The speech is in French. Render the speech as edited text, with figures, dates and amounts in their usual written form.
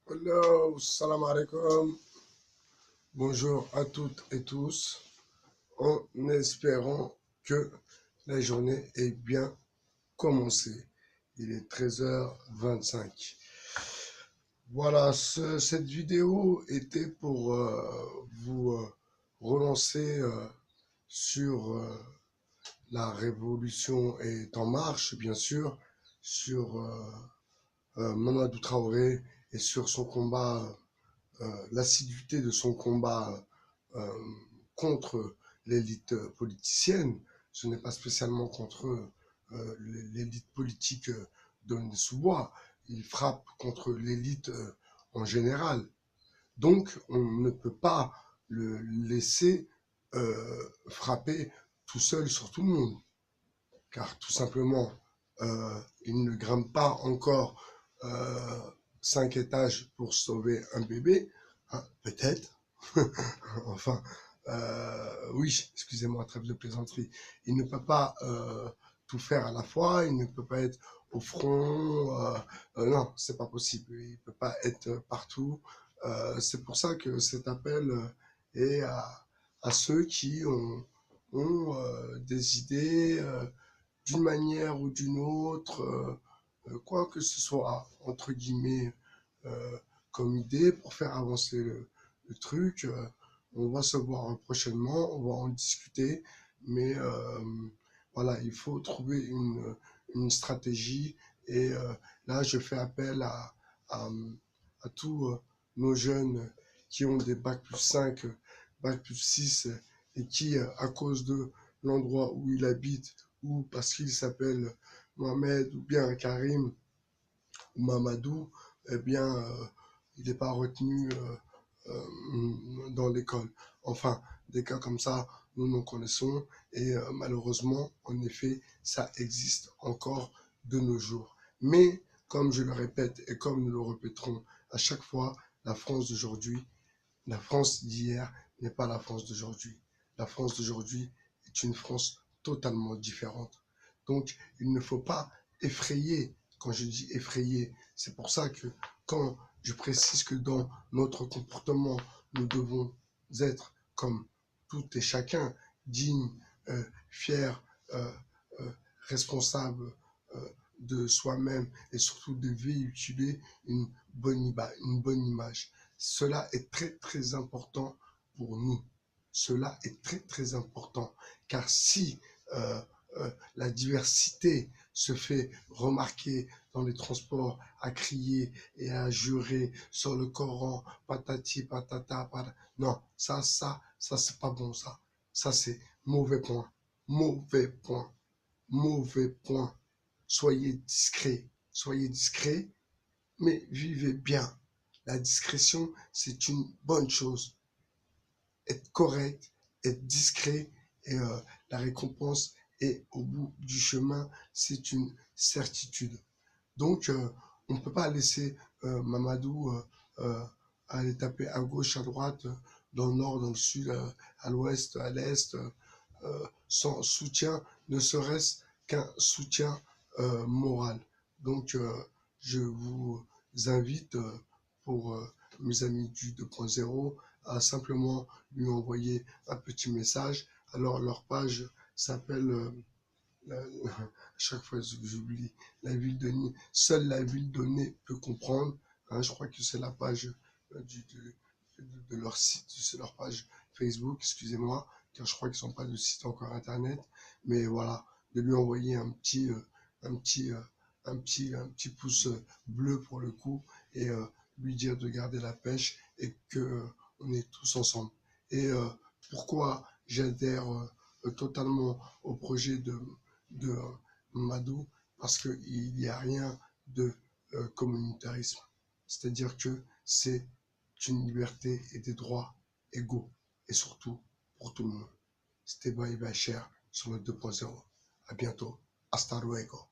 Hello, salam alaikum. Bonjour à toutes et tous, en espérant que la journée ait bien commencé. Il est 13h25. Voilà, cette vidéo était pour vous relancer sur la révolution est en marche, bien sûr, sur Mamadou Traoré et sur son combat, l'assiduité de son combat euh, contre l'élite politicienne. Ce n'est pas spécialement contre l'élite politique de Sous-Bois. Il frappe contre l'élite en général. Donc, on ne peut pas le laisser frapper tout seul sur tout le monde, car tout simplement, il ne grimpe pas encore 5 étages pour sauver un bébé, hein, peut-être. Enfin, oui, excusez-moi, trêve de plaisanterie. Il ne peut pas tout faire à la fois, il ne peut pas être au front, non, c'est pas possible. Il peut pas être partout. C'est pour ça que cet appel est à ceux qui ont des idées d'une manière ou d'une autre, quoi que ce soit, entre guillemets, euh, comme idée pour faire avancer le truc. On va se voir prochainement, on va en discuter, mais voilà, il faut trouver une stratégie. Et là, je fais appel à, à tous nos jeunes qui ont des bac+5, bac+6, et qui, à cause de l'endroit où ils habitent, ou parce qu'il s'appelle Mohamed, ou bien Karim, ou Mamadou, eh bien, il n'est pas retenu dans l'école. Enfin, des cas comme ça, nous nous connaissons et malheureusement, en effet, ça existe encore de nos jours. Mais, comme je le répète et comme nous le répéterons à chaque fois, la France d'aujourd'hui, la France d'hier n'est pas la France d'aujourd'hui. La France d'aujourd'hui est une France totalement différente. Donc, il ne faut pas effrayer. Quand je dis effrayer, c'est pour ça que quand je précise que dans notre comportement, nous devons être comme tout et chacun, digne, fier, euh, euh, responsable de soi-même et surtout de véhiculer une bonne image. Cela est très très important pour nous. Cela est très très important car si la diversité se fait remarquer dans les transports à crier et à jurer sur le Coran, patati patata, patata. Non, ça c'est pas bon ça. Ça c'est mauvais point, mauvais point, mauvais point. Soyez discret, mais vivez bien. La discrétion, c'est une bonne chose. Être correct, être discret, et la récompense est au bout du chemin, c'est une certitude. Donc, on ne peut pas laisser Mamadou aller taper à gauche, à droite, dans le nord, dans le sud, à l'ouest, à l'est, sans soutien, ne serait-ce qu'un soutien moral. Donc, je vous invite pour mes amis du 2.0 à simplement lui envoyer un petit message. Alors, leur page s'appelle à chaque fois j'oublie la ville de Nîmes. Seule la ville donnée peut comprendre. Hein, je crois que c'est la page de leur site, c'est leur page Facebook, excusez-moi, car je crois qu'ils n'ont pas de site encore internet. Mais voilà, de lui envoyer un petit, un petit pouce bleu pour le coup et lui dire de garder la pêche et que on est tous ensemble. Et pourquoi j'adhère totalement au projet de Madou, parce qu'il n'y a rien de communautarisme. C'est-à-dire que c'est une liberté et des droits égaux, et surtout pour tout le monde. C'était Baï Bacher sur le 2.0. À bientôt. Hasta luego.